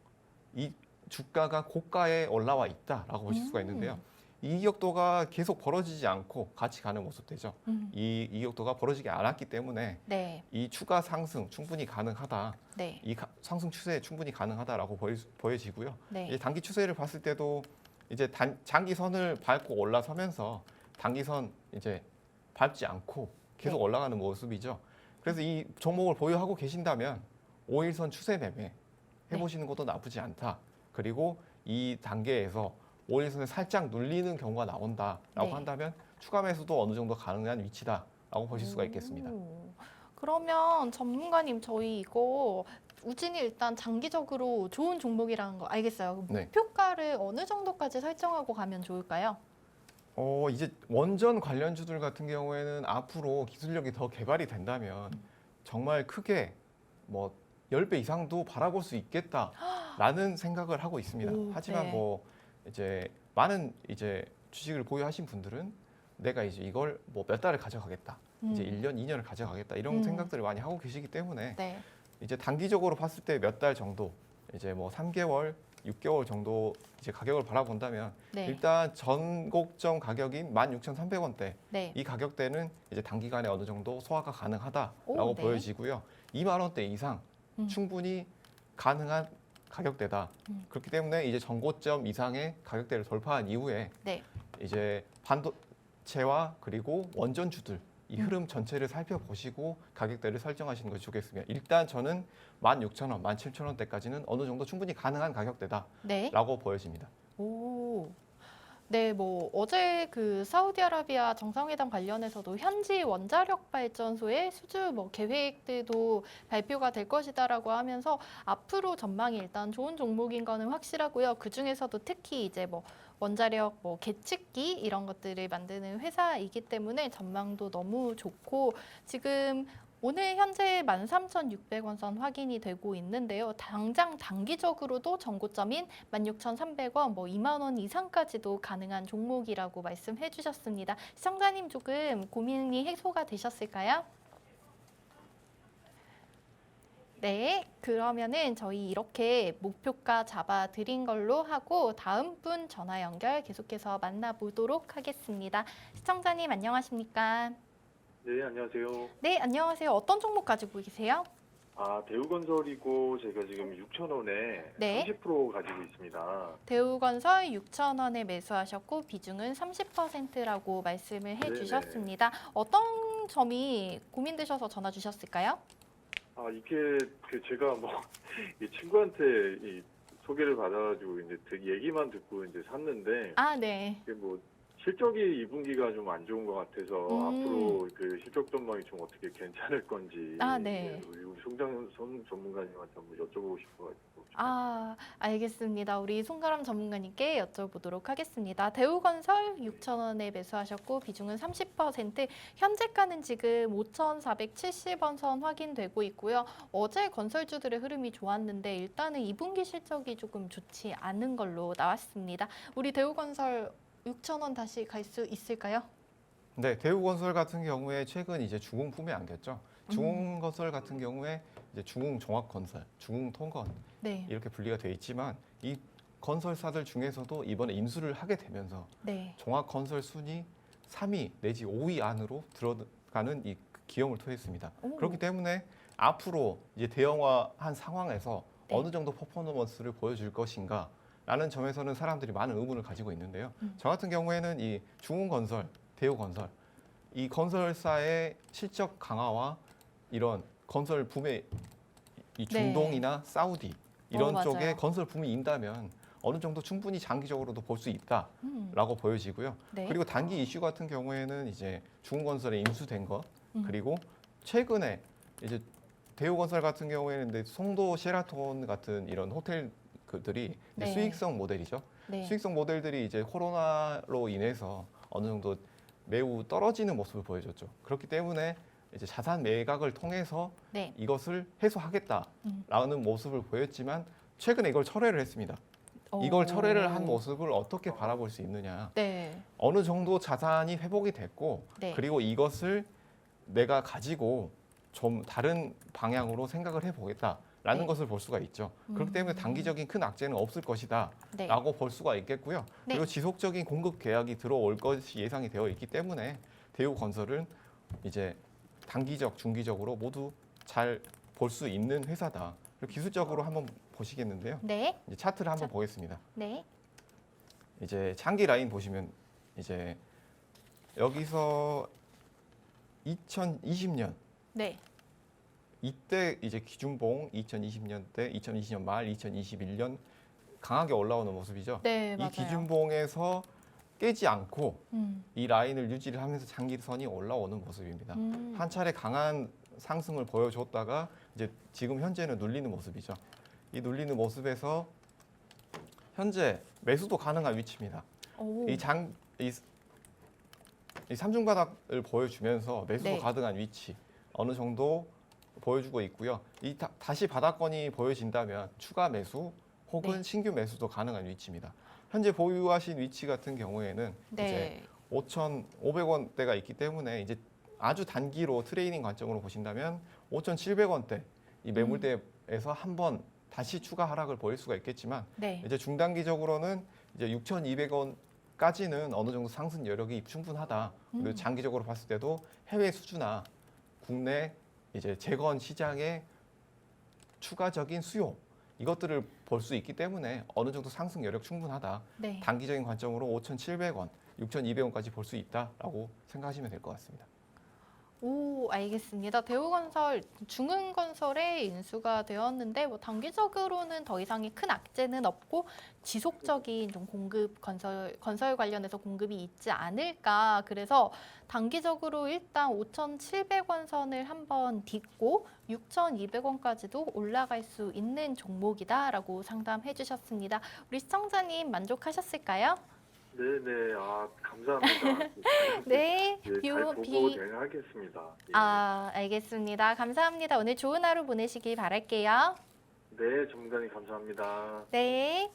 이 주가가 고가에 올라와 있다라고 보실 수가 있는데요. 이 이격도가 계속 벌어지지 않고 같이 가는 모습 되죠. 이 이격도가 벌어지지 않았기 때문에 네, 이 추가 상승 충분히 가능하다. 네, 이 상승 추세 충분히 가능하다라고 보여지고요. 네. 이제 단기 추세를 봤을 때도 이제 장기선을 밟고 올라서면서 단기선 이제 밟지 않고 계속 네. 올라가는 모습이죠. 그래서 이 종목을 보유하고 계신다면 5일선 추세 매매 해보시는 것도 나쁘지 않다. 그리고 이 단계에서 5일선을 살짝 눌리는 경우가 나온다라고 네. 한다면 추가 매수도 어느 정도 가능한 위치다라고 보실 수가 있겠습니다. 그러면 전문가님, 저희 이거 우진이 일단 장기적으로 좋은 종목이라는 거 알겠어요. 네. 목표가를 어느 정도까지 설정하고 가면 좋을까요? 이제 원전 관련주들 같은 경우에는 앞으로 기술력이 더 개발이 된다면 정말 크게 뭐 10배 이상도 바라볼 수 있겠다라는 생각을 하고 있습니다. 오, 하지만 네. 뭐 이제 많은 이제 주식을 보유하신 분들은 내가 이제 이걸 뭐 몇 달을 가져가겠다. 이제 1년, 2년을 가져가겠다. 이런 생각들을 많이 하고 계시기 때문에 네, 이제 단기적으로 봤을 때 몇 달 정도 이제 뭐 3개월, 6개월 정도 이제 가격을 바라본다면 네, 일단 전곡점 가격인 16,300원대 네. 이 가격대는 이제 단기간에 어느 정도 소화가 가능하다라고 오, 네. 보여지고요. 2만 원대 이상 충분히 가능한 가격대다. 그렇기 때문에 이제 전고점 이상의 가격대를 돌파한 이후에 네. 이제 반도체와 그리고 원전주들 이 흐름 전체를 살펴보시고 가격대를 설정하시는 것이 좋겠습니다. 일단 저는 16,000원, 17,000원대까지는 어느 정도 충분히 가능한 가격대다라고 네. 보여집니다. 오. 네, 뭐 어제 그 사우디아라비아 정상회담 관련해서도 현지 원자력 발전소의 수주 뭐 계획들도 발표가 될 것이다라고 하면서 앞으로 전망이 일단 좋은 종목인 거는 확실하고요. 그 중에서도 특히 이제 뭐 원자력 뭐 계측기 이런 것들을 만드는 회사이기 때문에 전망도 너무 좋고 지금 오늘 현재 13,600원 선 확인이 되고 있는데요. 당장 단기적으로도 전고점인 16,300원, 뭐 2만 원 이상까지도 가능한 종목이라고 말씀해 주셨습니다. 시청자님 조금 고민이 해소가 되셨을까요? 네, 그러면은 저희 이렇게 목표가 잡아 드린 걸로 하고 다음 분 전화 연결 계속해서 만나보도록 하겠습니다. 시청자님 안녕하십니까? 네, 안녕하세요. 네, 안녕하세요. 어떤 종목 가지고 계세요? 대우건설이고 제가 지금 6,000원에 네. 30% 가지고 있습니다. 대우건설 6,000원에 매수하셨고 비중은 30%라고 말씀을 해주셨습니다. 어떤 점이 고민되셔서 전화 주셨을까요? 이게 제가 이 친구한테 이 소개를 받아가지고 이제 얘기만 듣고 이제 샀는데 아, 네. 이게 실적이 2분기가 좀 안 좋은 것 같아서 앞으로 그 실적 전망이 좀 어떻게 괜찮을 건지 네. 우리 송장 전문가님한테 한번 여쭤보고 싶어가지고. 알겠습니다. 우리 송가람 전문가님께 여쭤보도록 하겠습니다. 대우건설 6,000원에 매수하셨고 비중은 30%, 현재가는 지금 5,470원 선 확인되고 있고요. 어제 건설주들의 흐름이 좋았는데 일단은 2분기 실적이 조금 좋지 않은 걸로 나왔습니다. 우리 대우건설 6,000원 다시 갈 수 있을까요? 네, 대우건설 같은 경우에 최근 이제 중흥품에 안겼죠. 중흥건설 같은 경우에 이제 중흥종합건설, 중흥통건 네. 이렇게 분리가 돼 있지만 이 건설사들 중에서도 이번에 인수를 하게 되면서 네. 종합건설 순위 3위 내지 5위 안으로 들어가는 이 기염을 토했습니다. 오. 그렇기 때문에 앞으로 이제 대형화한 상황에서 네. 어느 정도 퍼포먼스를 보여줄 것인가 라는 점에서는 사람들이 많은 의문을 가지고 있는데요. 저 같은 경우에는 이 중흥건설, 대우건설 이 건설사의 실적 강화와 이런 건설 붐의 이 중동이나 사우디 이런 맞아요. 쪽에 건설 붐이 인다면 어느 정도 충분히 장기적으로도 볼 수 있다라고 보여지고요. 네. 그리고 단기 이슈 같은 경우에는 이제 중흥건설에 인수된 것 그리고 음. 최근에 이제 대우건설 같은 경우에는 이제 송도 셰라톤 같은 이런 호텔들이 네. 수익성 모델이죠. 네. 수익성 모델들이 이제 코로나로 인해서 어느 정도 매우 떨어지는 모습을 보여줬죠. 그렇기 때문에 이제 자산 매각을 통해서 네. 이것을 해소하겠다라는 모습을 보였지만 최근에 이걸 철회를 했습니다. 이걸 철회를 한 모습을 어떻게 바라볼 수 있느냐. 네. 어느 정도 자산이 회복이 됐고 네. 그리고 이것을 내가 가지고 좀 다른 방향으로 생각을 해보겠다라는 네. 것을 볼 수가 있죠. 그렇기 때문에 단기적인 큰 악재는 없을 것이다 네. 라고 볼 수가 있겠고요. 네. 그리고 지속적인 공급 계약이 들어올 것이 예상이 되어 있기 때문에 대우건설은 이제 단기적, 중기적으로 모두 잘 볼 수 있는 회사다. 그리고 기술적으로 한번 보시겠는데요. 네. 이제 차트를 한번 보겠습니다. 네. 이제 장기 라인 보시면 이제 여기서 2020년 네. 이때 이제 기준봉 2020년 때 2020년 말 2021년 강하게 올라오는 모습이죠. 네, 이 맞아요. 기준봉에서 깨지 않고 음. 이 라인을 유지를 하면서 장기선이 올라오는 모습입니다. 한 차례 강한 상승을 보여줬다가 이제 지금 현재는 눌리는 모습이죠. 이 눌리는 모습에서 현재 매수도 가능한 위치입니다. 오. 이 삼중 바닥을 보여주면서 매수도 네. 가능한 위치 어느 정도 보여주고 있고요. 다시 바닥권이 보여진다면 추가 매수 혹은 네. 신규 매수도 가능한 위치입니다. 현재 보유하신 위치 같은 경우에는 이제 네. 5,500원대가 있기 때문에 이제 아주 단기로 트레이닝 관점으로 보신다면 5,700원대 이 매물대에서 한번 다시 추가 하락을 보일 수가 있겠지만 네. 이제 중단기적으로는 이제 6,200원까지는 어느 정도 상승 여력이 충분하다. 그리고 장기적으로 봤을 때도 해외 수주나 국내 이제 재건 시장의 추가적인 수요 이것들을 볼 수 있기 때문에 어느 정도 상승 여력 충분하다. 네. 단기적인 관점으로 5,700원, 6,200원까지 볼 수 있다라고 생각하시면 될 것 같습니다. 오, 알겠습니다. 대우건설, 중흥건설에 인수가 되었는데 뭐 단기적으로는 더 이상의 큰 악재는 없고 지속적인 좀 공급 건설 관련해서 공급이 있지 않을까. 그래서 단기적으로 일단 5,700원 선을 한번 딛고 6,200원까지도 올라갈 수 있는 종목이다라고 상담해 주셨습니다. 우리 시청자님 만족하셨을까요? 네네, 감사합니다. 네. 예, 잘 비- 보고 대응하겠습니다. 예. 알겠습니다. 감사합니다. 오늘 좋은 하루 보내시길 바랄게요. 네, 전문가님 감사합니다. 네.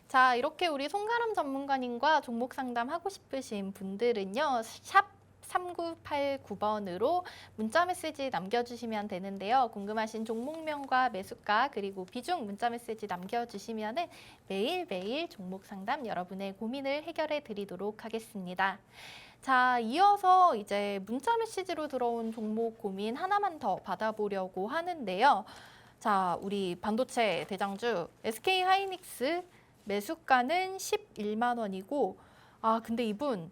자, 이렇게 우리 송가람 전문가님과 종목 상담하고 싶으신 분들은요. 샵 3989번으로 문자 메시지 남겨주시면 되는데요. 궁금하신 종목명과 매수가 그리고 비중 문자 메시지 남겨주시면 매일매일 종목 상담 여러분의 고민을 해결해 드리도록 하겠습니다. 자, 이어서 이제 문자 메시지로 들어온 종목 고민 하나만 더 받아보려고 하는데요. 자, 우리 반도체 대장주 SK 하이닉스 매수가는 11만 원이고, 근데 이분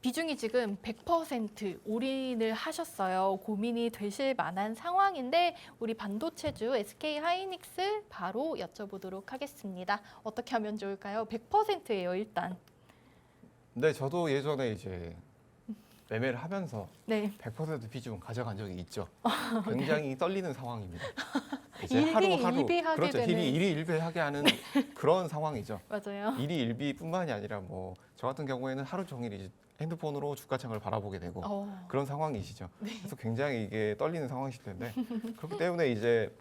비중이 지금 100% 올인을 하셨어요. 고민이 되실 만한 상황인데 우리 반도체주 SK 하이닉스 바로 여쭤보도록 하겠습니다. 어떻게 하면 좋을까요? 100%예요, 일단. 네, 저도 예전에 이제 매매를 하면서 네. 100% 비중 가져간 적이 있죠. 굉장히 떨리는 상황입니다. 일비일비하게 그렇죠. 되는. 일희일비하게 하는 그런 상황이죠. 맞아요. 일희일비뿐만이 아니라 뭐 저 같은 경우에는 하루 종일 이제 핸드폰으로 주가창을 바라보게 되고 그런 상황이시죠. 그래서 굉장히 이게 떨리는 상황이실 텐데 그렇기 때문에 이제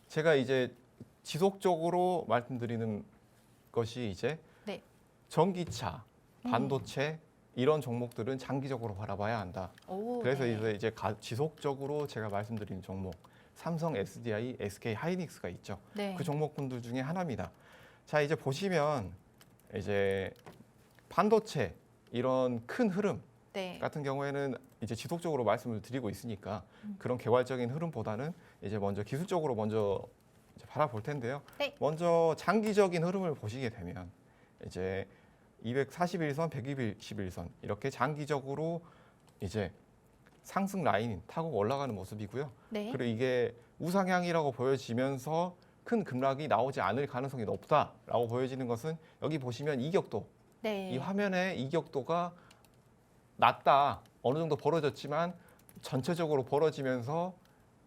제가 이제 지속적으로 말씀드리는 것이 이제 네. 전기차, 반도체 이런 종목들은 장기적으로 바라봐야 한다. 그래서 네. 이제 지속적으로 제가 말씀드리는 종목 삼성 SDI, SK 하이닉스가 있죠. 네. 그 종목군들 중에 하나입니다. 자, 이제 보시면 이제 반도체 이런 큰 흐름 네. 같은 경우에는 이제 지속적으로 말씀을 드리고 있으니까 그런 개괄적인 흐름보다는 이제 먼저 기술적으로 먼저 이제 바라볼 텐데요. 네. 먼저 장기적인 흐름을 보시게 되면 이제 241선, 121선 이렇게 장기적으로 이제 상승 라인 타고 올라가는 모습이고요. 네. 그리고 이게 우상향이라고 보여지면서 큰 급락이 나오지 않을 가능성이 높다라고 보여지는 것은 여기 보시면 이격도, 네. 이 화면에 이격도가 낮다. 어느 정도 벌어졌지만 전체적으로 벌어지면서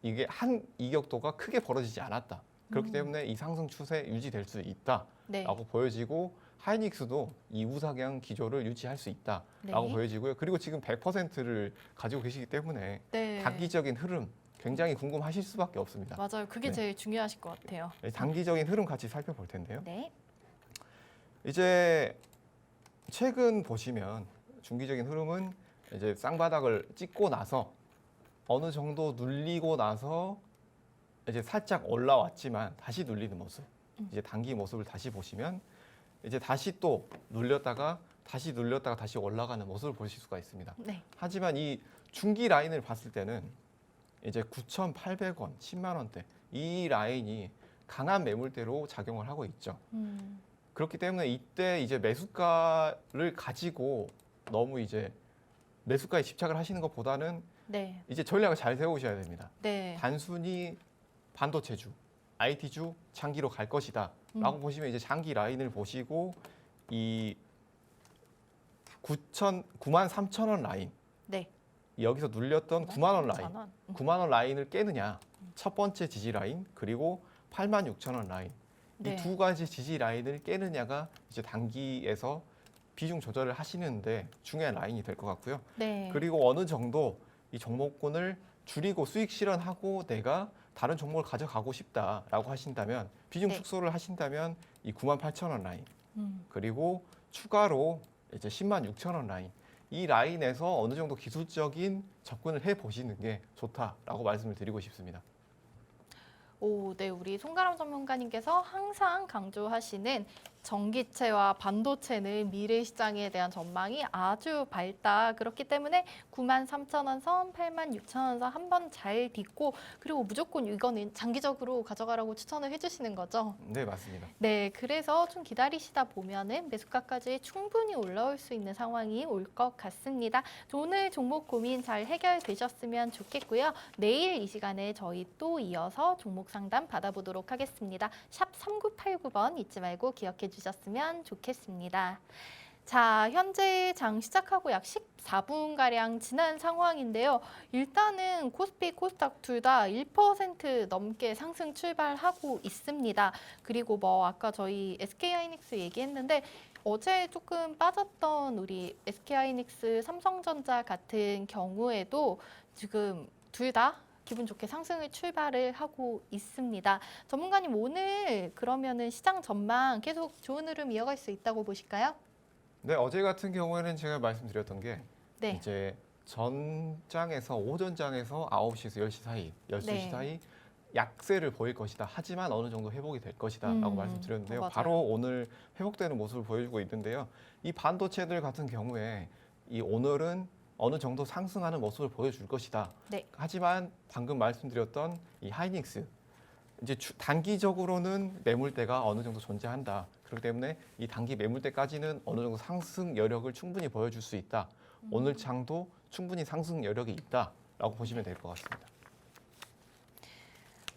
이게 한 이격도가 크게 벌어지지 않았다. 그렇기 때문에 이 상승 추세 유지될 수 있다라고 네. 보여지고 하이닉스도 이 우상향 기조를 유지할 수 있다라고 네. 보여지고요. 그리고 지금 100%를 가지고 계시기 때문에 네. 단기적인 흐름 굉장히 궁금하실 수밖에 없습니다. 맞아요. 그게 네. 제일 중요하실 것 같아요. 단기적인 흐름 같이 살펴볼 텐데요. 네. 이제 최근 보시면 중기적인 흐름은 이제 쌍바닥을 찍고 나서 어느 정도 눌리고 나서 이제 살짝 올라왔지만 다시 눌리는 모습. 이제 단기 모습을 다시 보시면 이제 다시 또 눌렸다가 다시 올라가는 모습을 보실 수가 있습니다. 네. 하지만 이 중기 라인을 봤을 때는 이제 9,800원, 10만 원대 이 라인이 강한 매물대로 작용을 하고 있죠. 그렇기 때문에 이때 이제 매수가를 가지고 너무 이제 매수가에 집착을 하시는 것보다는 네. 이제 전략을 잘 세우셔야 됩니다. 네. 단순히 반도체주, IT주 장기로 갈 것이다라고 보시면 이제 장기 라인을 보시고 이 93,000원 라인 네. 여기서 눌렸던 9만 원 라인, 9만 9만 원 라인을 깨느냐 첫 번째 지지 라인 그리고 86,000원 라인 네. 이 두 가지 지지 라인을 깨느냐가 이제 단기에서 비중 조절을 하시는데 중요한 라인이 될 것 같고요. 네. 그리고 어느 정도 이 종목군을 줄이고 수익 실현하고 내가 다른 종목을 가져가고 싶다라고 하신다면 비중 네. 축소를 하신다면 이 98,000원 라인 음. 그리고 추가로 이제 106,000원 라인 이 라인에서 어느 정도 기술적인 접근을 해 보시는 게 좋다라고 말씀을 드리고 싶습니다. 오, 네, 우리 송가람 전문가님께서 항상 강조하시는 전기체와 반도체는 미래 시장에 대한 전망이 아주 밝다. 그렇기 때문에 93,000원 선, 86,000원 선 한번 잘 딛고 그리고 무조건 이거는 장기적으로 가져가라고 추천을 해주시는 거죠. 네, 맞습니다. 네, 그래서 좀 기다리시다 보면은 매수가까지 충분히 올라올 수 있는 상황이 올 것 같습니다. 오늘 종목 고민 잘 해결되셨으면 좋겠고요. 내일 이 시간에 저희 또 이어서 종목 상담 받아보도록 하겠습니다. 샵 3989번 잊지 말고 기억해 주셨으면 좋겠습니다. 자, 현재 장 시작하고 약 14분가량 지난 상황인데요. 일단은 코스피, 코스닥 둘 다 1% 넘게 상승 출발하고 있습니다. 그리고 뭐 아까 저희 SK하이닉스 얘기했는데 어제 조금 빠졌던 우리 SK하이닉스, 삼성전자 같은 경우에도 지금 둘 다 기분 좋게 상승을 출발을 하고 있습니다. 전문가님 오늘 그러면은 시장 전망 계속 좋은 흐름 이어갈 수 있다고 보실까요? 네, 어제 같은 경우에는 제가 말씀드렸던 게 네. 이제 전장에서 오전장에서 9시에서 10시 사이, 12시 네. 사이 약세를 보일 것이다. 하지만 어느 정도 회복이 될 것이다라고 말씀드렸는데요. 맞아요. 바로 오늘 회복되는 모습을 보여주고 있는데요. 이 반도체들 같은 경우에 이 오늘은 어느 정도 상승하는 모습을 보여줄 것이다. 네. 하지만 방금 말씀드렸던 이 하이닉스 이제 단기적으로는 매물대가 어느 정도 존재한다. 그렇기 때문에 이 단기 매물대까지는 어느 정도 상승 여력을 충분히 보여줄 수 있다. 오늘 장도 충분히 상승 여력이 있다라고 보시면 될 것 같습니다.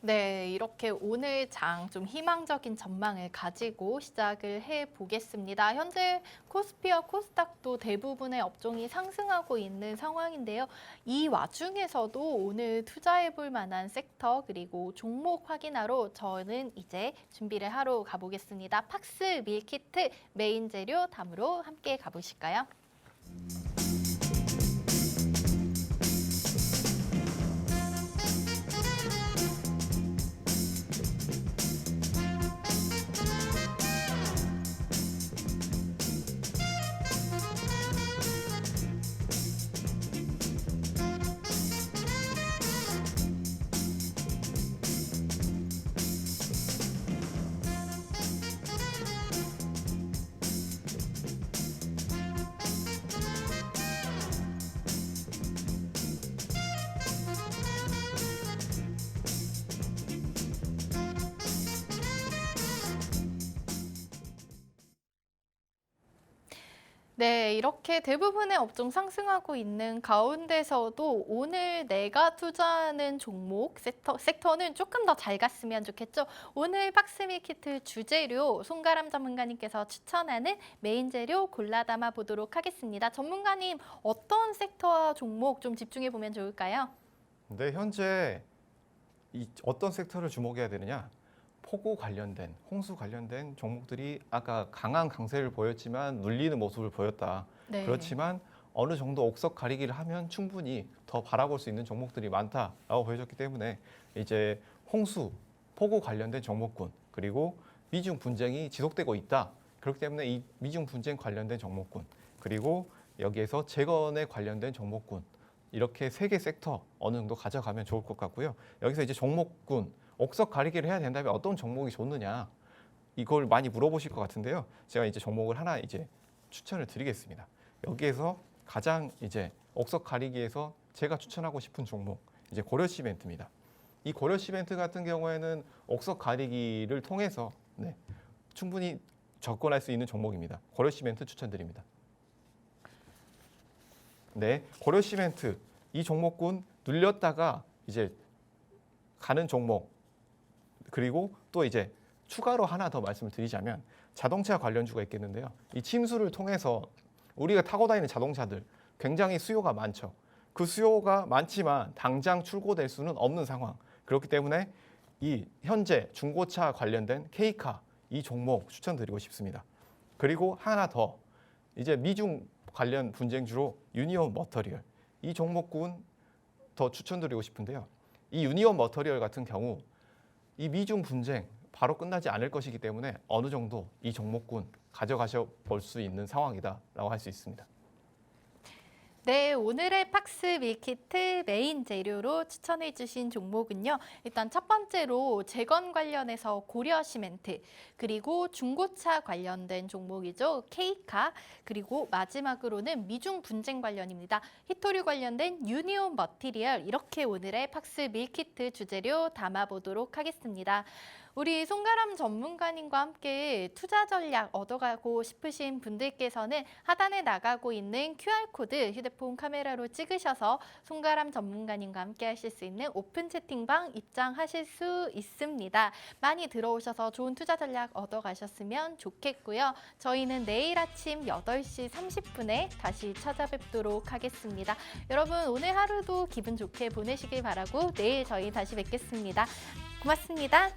네, 이렇게 오늘 장 좀 희망적인 전망을 가지고 시작을 해보겠습니다. 현재 코스피와 코스닥도 대부분의 업종이 상승하고 있는 상황인데요. 이 와중에서도 오늘 투자해볼 만한 섹터 그리고 종목 확인하러 저는 이제 준비를 하러 가보겠습니다. 팍스 밀키트 메인 재료 담으로 함께 가보실까요? 네, 이렇게 대부분의 업종 상승하고 있는 가운데서도 오늘 내가 투자하는 종목 섹터는 조금 더 잘 갔으면 좋겠죠. 오늘 박스밀키트 주재료 송가람 전문가님께서 추천하는 메인 재료 골라 담아 보도록 하겠습니다. 전문가님 어떤 섹터와 종목 좀 집중해 보면 좋을까요? 네, 현재 어떤 섹터를 주목해야 되느냐? 폭우 관련된, 홍수 관련된 종목들이 아까 강한 강세를 보였지만 눌리는 모습을 보였다. 네. 그렇지만 어느 정도 옥석 가리기를 하면 충분히 더 바라볼 수 있는 종목들이 많다라고 보여졌기 때문에 이제 홍수, 폭우 관련된 종목군 그리고 미중 분쟁이 지속되고 있다. 그렇기 때문에 이 미중 분쟁 관련된 종목군 그리고 여기에서 재건에 관련된 종목군 이렇게 세 개 섹터 어느 정도 가져가면 좋을 것 같고요. 여기서 이제 종목군 옥석 가리기를 해야 된다면 어떤 종목이 좋느냐 이걸 많이 물어보실 것 같은데요. 제가 이제 종목을 하나 이제 추천을 드리겠습니다. 여기에서 가장 이제 옥석 가리기에서 제가 추천하고 싶은 종목 이제 고려시멘트입니다. 이 고려시멘트 같은 경우에는 옥석 가리기를 통해서 충분히 접근할 수 있는 종목입니다. 고려시멘트 추천드립니다. 네, 고려시멘트 이 종목군 눌렸다가 이제 가는 종목 그리고 또 이제 추가로 하나 더 말씀을 드리자면 자동차 관련주가 있겠는데요. 이 침수를 통해서 우리가 타고 다니는 자동차들 굉장히 수요가 많죠. 그 수요가 많지만 당장 출고될 수는 없는 상황. 그렇기 때문에 이 현재 중고차 관련된 K카 이 종목 추천드리고 싶습니다. 그리고 하나 더 이제 미중 관련 분쟁주로 유니온 머터리얼 이 종목군 더 추천드리고 싶은데요. 이 유니온 머터리얼 같은 경우 이 미중 분쟁 바로 끝나지 않을 것이기 때문에 어느 정도 이 종목군 가져가셔 볼 수 있는 상황이다라고 할 수 있습니다. 네, 오늘의 팍스 밀키트 메인 재료로 추천해 주신 종목은요. 일단 첫 번째로 재건 관련해서 고려 시멘트, 그리고 중고차 관련된 종목이죠. K카, 그리고 마지막으로는 미중 분쟁 관련입니다. 히토류 관련된 유니온 머티리얼, 이렇게 오늘의 팍스 밀키트 주재료 담아보도록 하겠습니다. 우리 송가람 전문가님과 함께 투자 전략 얻어가고 싶으신 분들께서는 하단에 나가고 있는 QR코드 휴대폰 카메라로 찍으셔서 송가람 전문가님과 함께 하실 수 있는 오픈 채팅방 입장하실 수 있습니다. 많이 들어오셔서 좋은 투자 전략 얻어가셨으면 좋겠고요. 저희는 내일 아침 8시 30분에 다시 찾아뵙도록 하겠습니다. 여러분 오늘 하루도 기분 좋게 보내시길 바라고 내일 저희 다시 뵙겠습니다. 고맙습니다.